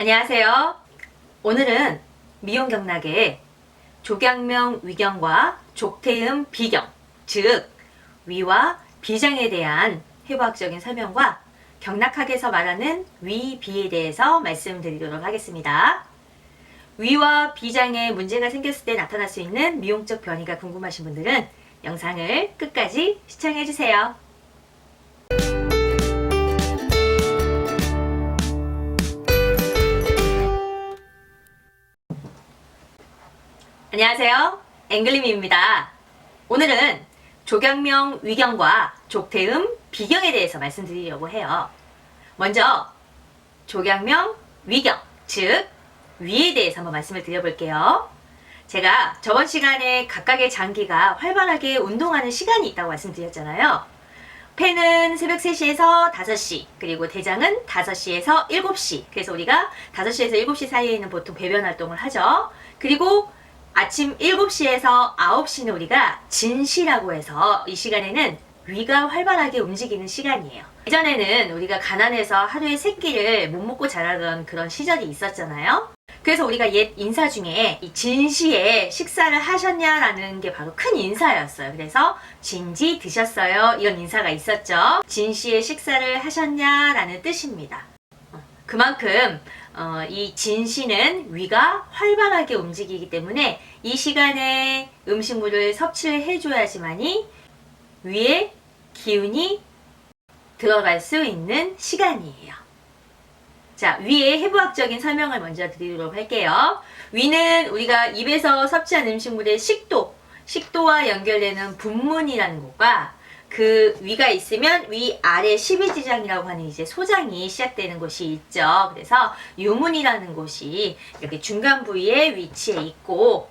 안녕하세요. 오늘은 미용경락의 조경명 위경과 족태음 비경, 즉 위와 비장에 대한 해부학적인 설명과 경락학에서 말하는 위, 비에 대해서 말씀드리도록 하겠습니다. 위와 비장에 문제가 생겼을 때 나타날 수 있는 미용적 변이가 궁금하신 분들은 영상을 끝까지 시청해주세요. 안녕하세요. 앵글림입니다. 오늘은 조경명 위경과 족태음 비경에 대해서 말씀드리려고 해요. 먼저 조경명 위경, 즉 위에 대해서 한번 말씀을 드려볼게요. 제가 저번 시간에 각각의 장기가 활발하게 운동하는 시간이 있다고 말씀드렸잖아요. 폐는 새벽 3시에서 5시, 그리고 대장은 5시에서 7시. 그래서 우리가 5시에서 7시 사이에는 보통 배변 활동을 하죠. 그리고 아침 7시에서 9시는 우리가 진시라고 해서 이 시간에는 위가 활발하게 움직이는 시간이에요. 예전에는 우리가 가난해서 하루에 3끼를 못 먹고 자라던 그런 시절이 있었잖아요. 그래서 우리가 옛 인사 중에 이 진시에 식사를 하셨냐라는 게 바로 큰 인사였어요. 그래서 진지 드셨어요? 이런 인사가 있었죠. 진시에 식사를 하셨냐라는 뜻입니다. 그만큼 이 진시는 위가 활발하게 움직이기 때문에 이 시간에 음식물을 섭취를 해줘야지만이 위에 기운이 들어갈 수 있는 시간이에요. 자, 위의 해부학적인 설명을 먼저 드리도록 할게요. 위는 우리가 입에서 섭취한 음식물의 식도와 연결되는 분문이라는 곳과 그 위가 있으면 위 아래 12지장이라고 하는 이제 소장이 시작되는 곳이 있죠. 그래서 유문이라는 곳이 이렇게 중간 부위에 위치해 있고,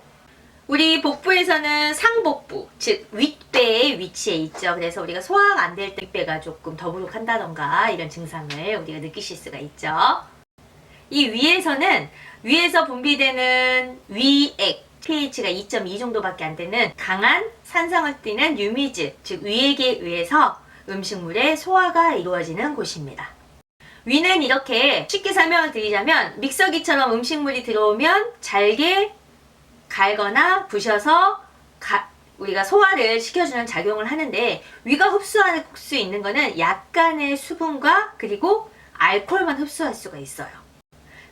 우리 복부에서는 상복부, 즉 윗배에 위치해 있죠. 그래서 우리가 소화가 안 될 때 윗배가 조금 더부룩한다던가 이런 증상을 우리가 느끼실 수가 있죠. 이 위에서는 위에서 분비되는 위액, pH가 2.2 정도밖에 안 되는 강한 산성을 띠는 유미즈, 즉 위액에 의해서 음식물의 소화가 이루어지는 곳입니다. 위는 이렇게 쉽게 설명을 드리자면 믹서기처럼 음식물이 들어오면 잘게 갈거나 부셔서 우리가 소화를 시켜주는 작용을 하는데, 위가 흡수할 수 있는 거는 약간의 수분과 그리고 알코올만 흡수할 수가 있어요.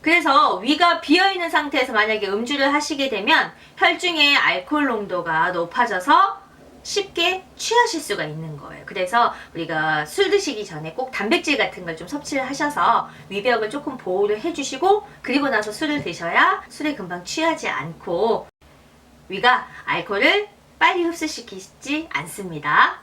그래서 위가 비어있는 상태에서 만약에 음주를 하시게 되면 혈중의 알코올 농도가 높아져서 쉽게 취하실 수가 있는 거예요. 그래서 우리가 술 드시기 전에 꼭 단백질 같은 걸 좀 섭취를 하셔서 위벽을 조금 보호를 해주시고, 그리고 나서 술을 드셔야 술에 금방 취하지 않고 위가 알코올을 빨리 흡수시키지 않습니다.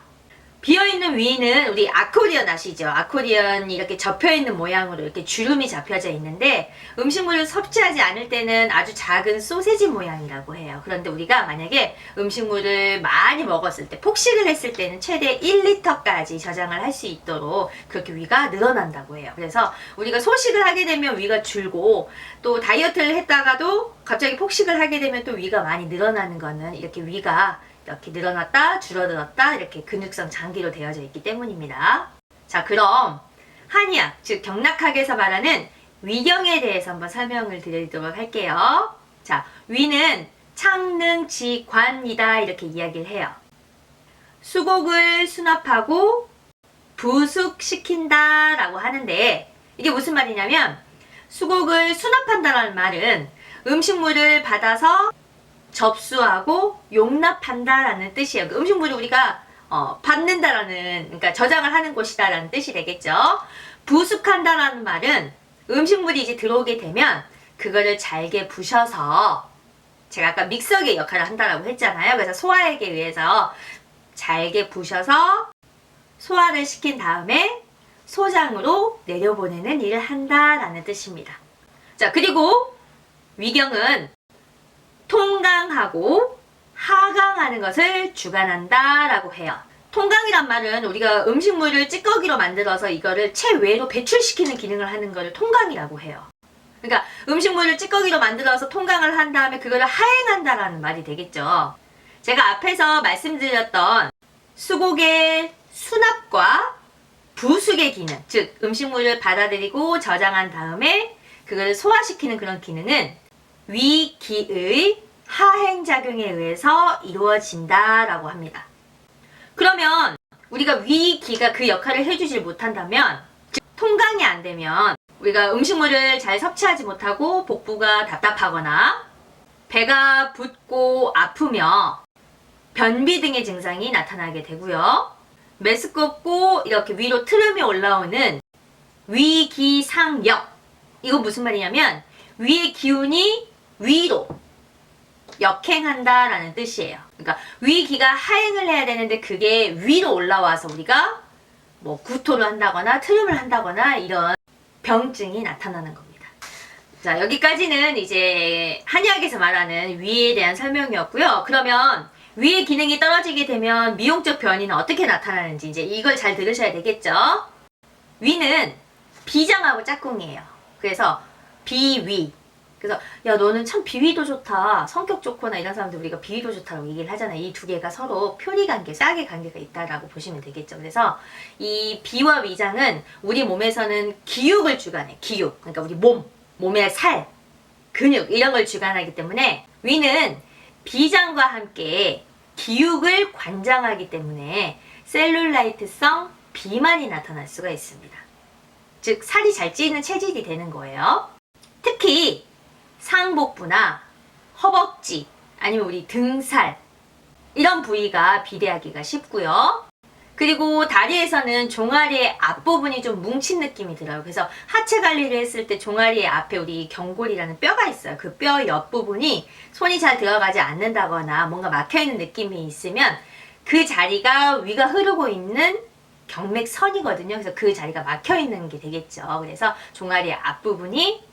비어있는 위는 우리 아코디언 아시죠? 아코디언이 이렇게 접혀있는 모양으로 이렇게 주름이 잡혀져 있는데, 음식물을 섭취하지 않을 때는 아주 작은 소세지 모양이라고 해요. 그런데 우리가 만약에 음식물을 많이 먹었을 때, 폭식을 했을 때는 최대 1리터까지 저장을 할 수 있도록 그렇게 위가 늘어난다고 해요. 그래서 우리가 소식을 하게 되면 위가 줄고, 또 다이어트를 했다가도 갑자기 폭식을 하게 되면 또 위가 많이 늘어나는 거는 이렇게 위가 이렇게 늘어났다 줄어들었다 이렇게 근육성 장기로 되어져 있기 때문입니다. 자, 그럼 한의학, 즉 경락학에서 말하는 위경에 대해서 한번 설명을 드리도록 할게요. 자, 위는 창능지관이다 이렇게 이야기를 해요. 수곡을 수납하고 부숙시킨다 라고 하는데, 이게 무슨 말이냐면 수곡을 수납한다라는 말은 음식물을 받아서 접수하고 용납한다라는 뜻이에요. 그 음식물을 우리가 받는다라는, 그러니까 저장을 하는 곳이다라는 뜻이 되겠죠. 부숙한다라는 말은 음식물이 이제 들어오게 되면 그거를 잘게 부셔서, 제가 아까 믹서기의 역할을 한다라고 했잖아요. 그래서 소화액에 의해서 잘게 부셔서 소화를 시킨 다음에 소장으로 내려보내는 일을 한다라는 뜻입니다. 자, 그리고 위경은 통강하고 하강하는 것을 주관한다 라고 해요. 통강이란 말은 우리가 음식물을 찌꺼기로 만들어서 이거를 체외로 배출시키는 기능을 하는 것을 통강이라고 해요. 그러니까 음식물을 찌꺼기로 만들어서 통강을 한 다음에 그거를 하행한다라는 말이 되겠죠. 제가 앞에서 말씀드렸던 수곡의 수납과 부숙의 기능, 즉 음식물을 받아들이고 저장한 다음에 그걸 소화시키는 그런 기능은 위기의 하행작용에 의해서 이루어진다라고 합니다. 그러면 우리가 위기가 그 역할을 해주질 못한다면, 즉 통강이 안 되면 우리가 음식물을 잘 섭취하지 못하고 복부가 답답하거나 배가 붓고 아프며 변비 등의 증상이 나타나게 되고요. 메스껍고 이렇게 위로 트름이 올라오는 위기상역. 이거 무슨 말이냐면 위의 기운이 위로 역행한다라는 뜻이에요. 그러니까 위기가 하행을 해야 되는데 그게 위로 올라와서 우리가 뭐 구토를 한다거나 트름을 한다거나 이런 병증이 나타나는 겁니다. 자, 여기까지는 이제 한의학에서 말하는 위에 대한 설명이었고요. 그러면 위의 기능이 떨어지게 되면 미용적 변이는 어떻게 나타나는지 이제 이걸 잘 들으셔야 되겠죠. 위는 비장하고 짝꿍이에요. 그래서 비위. 그래서 야 너는 참 비위도 좋다. 성격 좋거나 이런 사람들 우리가 비위도 좋다고 얘기를 하잖아요. 이 두 개가 서로 표리관계, 짝의 관계가 있다라고 보시면 되겠죠. 그래서 이 비와 위장은 우리 몸에서는 기육을 주관해. 기육. 그러니까 우리 몸의 살, 근육 이런 걸 주관하기 때문에 위는 비장과 함께 기육을 관장하기 때문에 셀룰라이트성 비만이 나타날 수가 있습니다. 즉 살이 잘 찌는 체질이 되는 거예요. 특히 상복부나 허벅지 아니면 우리 등살 이런 부위가 비대하기가 쉽고요. 그리고 다리에서는 종아리의 앞부분이 좀 뭉친 느낌이 들어요. 그래서 하체 관리를 했을 때 종아리의 앞에 우리 경골이라는 뼈가 있어요. 그 뼈 옆부분이 손이 잘 들어가지 않는다거나 뭔가 막혀있는 느낌이 있으면 그 자리가 위가 흐르고 있는 경맥선이거든요. 그래서 그 자리가 막혀있는 게 되겠죠. 그래서 종아리의 앞부분이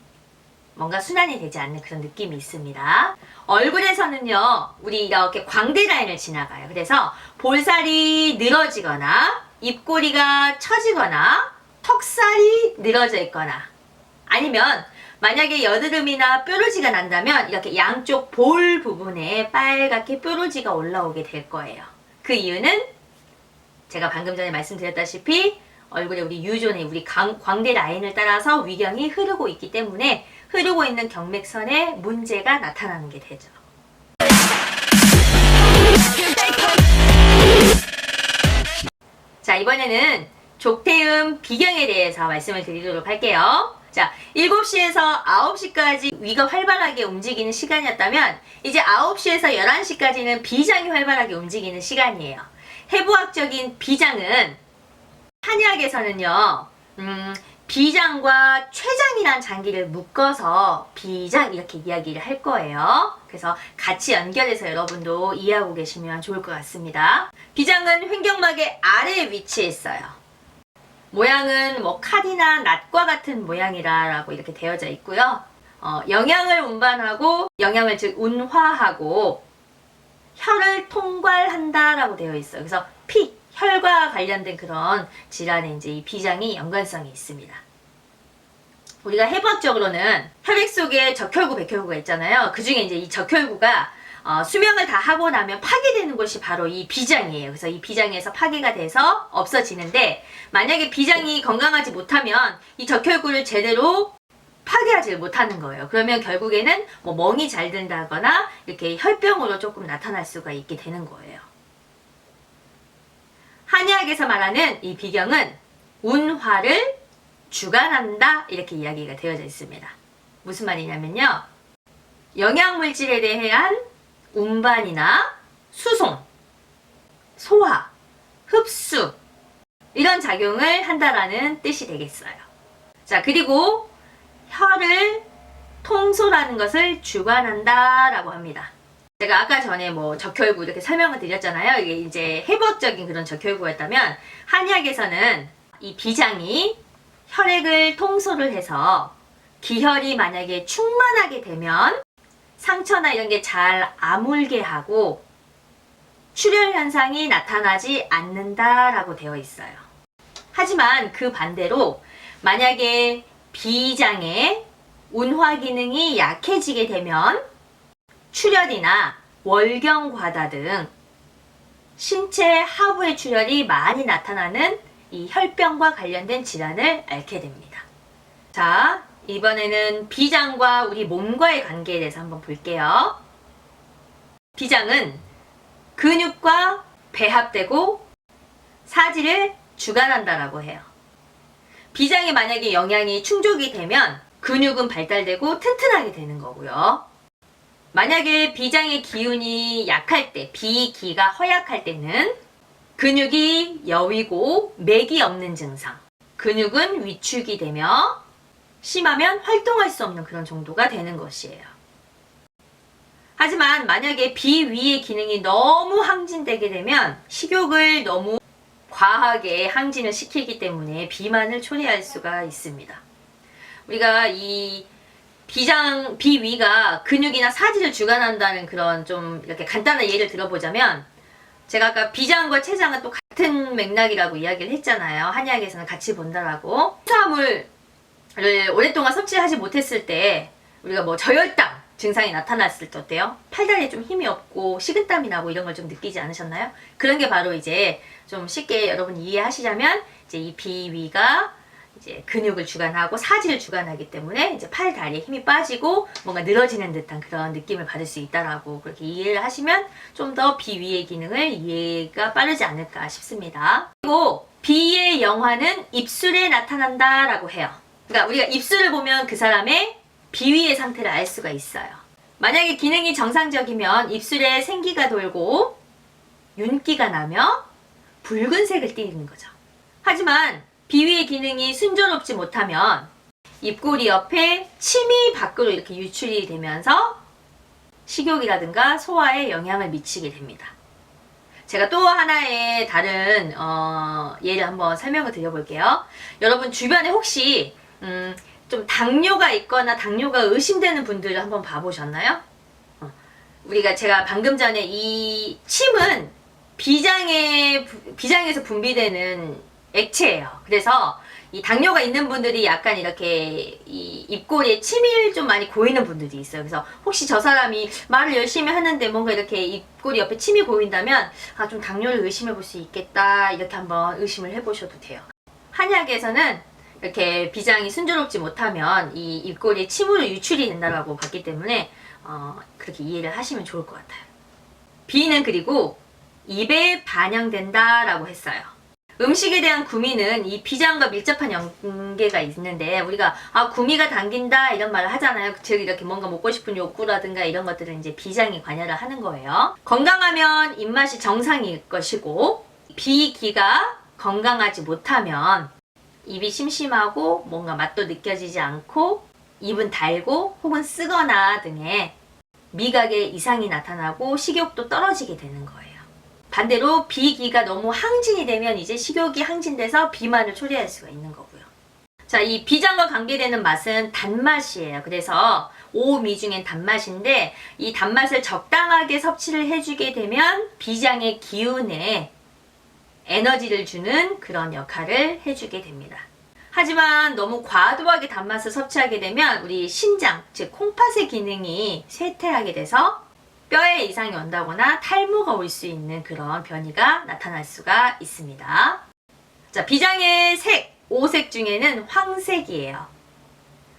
뭔가 순환이 되지 않는 그런 느낌이 있습니다. 얼굴에서는요, 우리 이렇게 광대 라인을 지나가요. 그래서 볼살이 늘어지거나 입꼬리가 처지거나 턱살이 늘어져 있거나 아니면 만약에 여드름이나 뾰루지가 난다면 이렇게 양쪽 볼 부분에 빨갛게 뾰루지가 올라오게 될 거예요. 그 이유는 제가 방금 전에 말씀드렸다시피 얼굴에 우리 유존의 우리 광대 라인을 따라서 위경이 흐르고 있기 때문에 흐르고 있는 경맥선에 문제가 나타나는 게 되죠. 자, 이번에는 족태음 비경에 대해서 말씀을 드리도록 할게요. 자, 7시에서 9시까지 위가 활발하게 움직이는 시간이었다면 이제 9시에서 11시까지는 비장이 활발하게 움직이는 시간이에요. 해부학적인 비장은 한의학에서는요, 비장과 췌장이란 장기를 묶어서 비장 이렇게 이야기를 할 거예요. 그래서 같이 연결해서 여러분도 이해하고 계시면 좋을 것 같습니다. 비장은 횡격막의 아래에 위치해 있어요. 모양은 뭐 칼이나 낫과 같은 모양이라고 이렇게 되어져 있고요. 영양을 운반하고 영양을 즉 운화하고 혈을 통괄한다라고 되어 있어요. 그래서 혈과 관련된 그런 질환에 이제 이 비장이 연관성이 있습니다. 우리가 해부학적으로는 혈액 속에 적혈구, 백혈구가 있잖아요. 그 중에 이제 이 적혈구가 수명을 다 하고 나면 파괴되는 곳이 바로 이 비장이에요. 그래서 이 비장에서 파괴가 돼서 없어지는데 만약에 비장이 건강하지 못하면 이 적혈구를 제대로 파괴하지 못하는 거예요. 그러면 결국에는 뭐 멍이 잘 든다거나 이렇게 혈병으로 조금 나타날 수가 있게 되는 거예요. 한의학에서 말하는 이 비경은 운화를 주관한다 이렇게 이야기가 되어져 있습니다. 무슨 말이냐면요. 영양물질에 대한 운반이나 수송, 소화, 흡수 이런 작용을 한다라는 뜻이 되겠어요. 자, 그리고 혈을 통솔하는 것을 주관한다라고 합니다. 제가 아까 전에 뭐 적혈구 이렇게 설명을 드렸잖아요. 이게 이제 해부학적인 그런 적혈구였다면 한의학에서는 이 비장이 혈액을 통솔을 해서 기혈이 만약에 충만하게 되면 상처나 이런 게 잘 아물게 하고 출혈 현상이 나타나지 않는다라고 되어 있어요. 하지만 그 반대로 만약에 비장의 운화 기능이 약해지게 되면 출혈이나 월경과다 등 신체 하부의 출혈이 많이 나타나는 이 혈병과 관련된 질환을 앓게 됩니다. 자, 이번에는 비장과 우리 몸과의 관계에 대해서 한번 볼게요. 비장은 근육과 배합되고 사지를 주관한다라고 해요. 비장에 만약에 영양이 충족이 되면 근육은 발달되고 튼튼하게 되는 거고요. 만약에 비장의 기운이 약할 때, 비기가 허약할 때는 근육이 여위고 맥이 없는 증상, 근육은 위축이 되며 심하면 활동할 수 없는 그런 정도가 되는 것이에요. 하지만 만약에 비위의 기능이 너무 항진되게 되면 식욕을 너무 과하게 항진을 시키기 때문에 비만을 초래할 수가 있습니다. 우리가 이 비위가 근육이나 사지를 주관한다는 그런 좀 이렇게 간단한 예를 들어보자면, 제가 아까 비장과 췌장은 또 같은 맥락이라고 이야기를 했잖아요. 한의학에서는 같이 본다라고. 탄수화물을 오랫동안 섭취하지 못했을 때 우리가 뭐 저혈당 증상이 나타났을 때 어때요? 팔다리에 좀 힘이 없고 식은땀이 나고 이런 걸 좀 느끼지 않으셨나요? 그런 게 바로 이제 좀 쉽게 여러분 이해하시자면, 이제 이 비위가 이제 근육을 주관하고 사지를 주관하기 때문에 이제 팔, 다리에 힘이 빠지고 뭔가 늘어지는 듯한 그런 느낌을 받을 수 있다라고 그렇게 이해를 하시면 좀 더 비위의 기능을 이해가 빠르지 않을까 싶습니다. 그리고 비의 영화는 입술에 나타난다라고 해요. 그러니까 우리가 입술을 보면 그 사람의 비위의 상태를 알 수가 있어요. 만약에 기능이 정상적이면 입술에 생기가 돌고 윤기가 나며 붉은색을 띠는 거죠. 하지만 비위의 기능이 순조롭지 못하면 입꼬리 옆에 침이 밖으로 이렇게 유출이 되면서 식욕이라든가 소화에 영향을 미치게 됩니다. 제가 또 하나의 다른 예를 한번 설명을 드려볼게요. 여러분 주변에 혹시 좀 당뇨가 있거나 당뇨가 의심되는 분들을 한번 봐보셨나요? 제가 방금 전에 이 침은 비장에서 분비되는 액체예요. 그래서 이 당뇨가 있는 분들이 약간 이렇게 이 입꼬리에 침이 좀 많이 고이는 분들이 있어요. 그래서 혹시 저 사람이 말을 열심히 하는데 뭔가 이렇게 입꼬리 옆에 침이 고인다면 좀 당뇨를 의심해 볼 수 있겠다, 이렇게 한번 의심을 해보셔도 돼요. 한약에서는 이렇게 비장이 순조롭지 못하면 이 입꼬리에 침으로 유출이 된다고 봤기 때문에 그렇게 이해를 하시면 좋을 것 같아요. 비는 그리고 입에 반영된다라고 했어요. 음식에 대한 구미는 이 비장과 밀접한 연계가 있는데, 우리가 구미가 당긴다 이런 말을 하잖아요. 즉 이렇게 뭔가 먹고 싶은 욕구라든가 이런 것들은 이제 비장이 관여를 하는 거예요. 건강하면 입맛이 정상일 것이고, 비기가 건강하지 못하면 입이 심심하고 뭔가 맛도 느껴지지 않고 입은 달고 혹은 쓰거나 등의 미각에 이상이 나타나고 식욕도 떨어지게 되는 거예요. 반대로 비기가 너무 항진이 되면 이제 식욕이 항진돼서 비만을 초래할 수가 있는 거고요. 자, 이 비장과 관계되는 맛은 단맛이에요. 그래서 오미 중엔 단맛인데, 이 단맛을 적당하게 섭취를 해주게 되면 비장의 기운에 에너지를 주는 그런 역할을 해주게 됩니다. 하지만 너무 과도하게 단맛을 섭취하게 되면 우리 신장, 즉 콩팥의 기능이 쇠퇴하게 돼서 뼈에 이상이 온다거나 탈모가 올 수 있는 그런 변이가 나타날 수가 있습니다. 자, 비장의 색, 5색 중에는 황색이에요.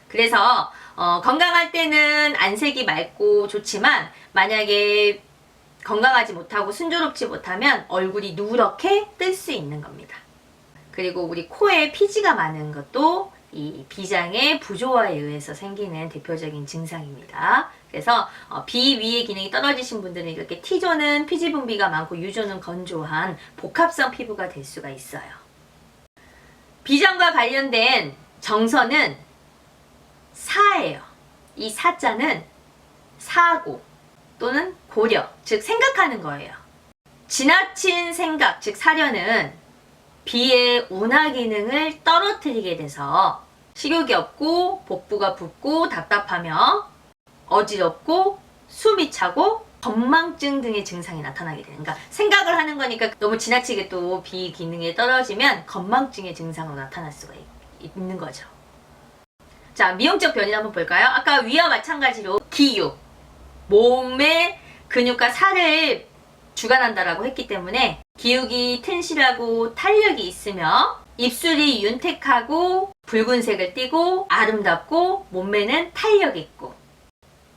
그래서 건강할 때는 안색이 맑고 좋지만, 만약에 건강하지 못하고 순조롭지 못하면 얼굴이 누렇게 뜰 수 있는 겁니다. 그리고 우리 코에 피지가 많은 것도 이 비장의 부조화에 의해서 생기는 대표적인 증상입니다. 그래서 비위의 기능이 떨어지신 분들은 이렇게 T존은 피지 분비가 많고 U존은 건조한 복합성 피부가 될 수가 있어요. 비장과 관련된 정서는 사예요. 이 사자는 사고 또는 고려, 즉 생각하는 거예요. 지나친 생각, 즉 사려는 비의 운하 기능을 떨어뜨리게 돼서 식욕이 없고 복부가 붓고 답답하며 어지럽고 숨이 차고 건망증 등의 증상이 나타나게 되는, 그러니까 생각을 하는 거니까 너무 지나치게 또 비 기능이 떨어지면 건망증의 증상으로 나타날 수가 있는 거죠. 자, 미용적 변이 한번 볼까요? 아까 위와 마찬가지로 기육, 몸의 근육과 살을 주관한다라고 했기 때문에 기육이 튼실하고 탄력이 있으며 입술이 윤택하고 붉은색을 띠고 아름답고 몸매는 탄력 있고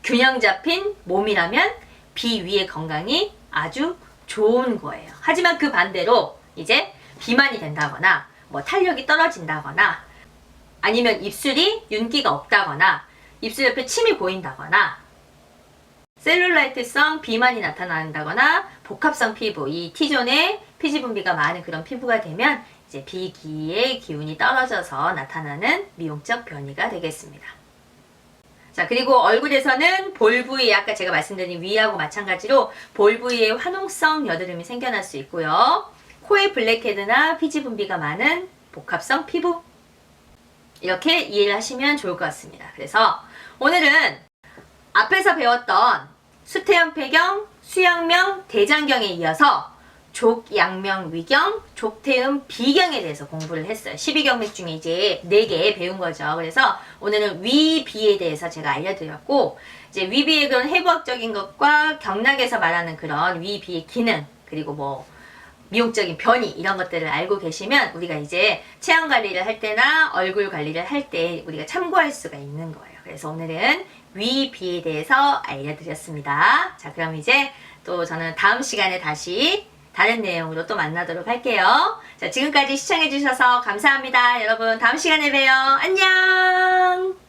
균형 잡힌 몸이라면 비위의 건강이 아주 좋은 거예요. 하지만 그 반대로 이제 비만이 된다거나 뭐 탄력이 떨어진다거나 아니면 입술이 윤기가 없다거나 입술 옆에 침이 보인다거나 셀룰라이트성 비만이 나타난다거나 복합성 피부, 이 T존의 피지 분비가 많은 그런 피부가 되면 이제 비기의 기운이 떨어져서 나타나는 미용적 변이가 되겠습니다. 자, 그리고 얼굴에서는 볼 부위, 아까 제가 말씀드린 위하고 마찬가지로 볼 부위에 화농성 여드름이 생겨날 수 있고요. 코에 블랙헤드나 피지 분비가 많은 복합성 피부, 이렇게 이해를 하시면 좋을 것 같습니다. 그래서 오늘은 앞에서 배웠던 수태염 폐경, 수양명, 대장경에 이어서 족양명 위경, 족태음 비경에 대해서 공부를 했어요. 12경맥 중에 이제 4개 배운 거죠. 그래서 오늘은 위비에 대해서 제가 알려드렸고, 이제 위비의 그런 해부학적인 것과 경락에서 말하는 그런 위비의 기능, 그리고 뭐 미용적인 변이, 이런 것들을 알고 계시면 우리가 이제 체형 관리를 할 때나 얼굴 관리를 할 때 우리가 참고할 수가 있는 거예요. 그래서 오늘은 위비에 대해서 알려드렸습니다. 자, 그럼 이제 또 저는 다음 시간에 다시 다른 내용으로 또 만나도록 할게요. 자, 지금까지 시청해주셔서 감사합니다. 여러분, 다음 시간에 봬요. 안녕!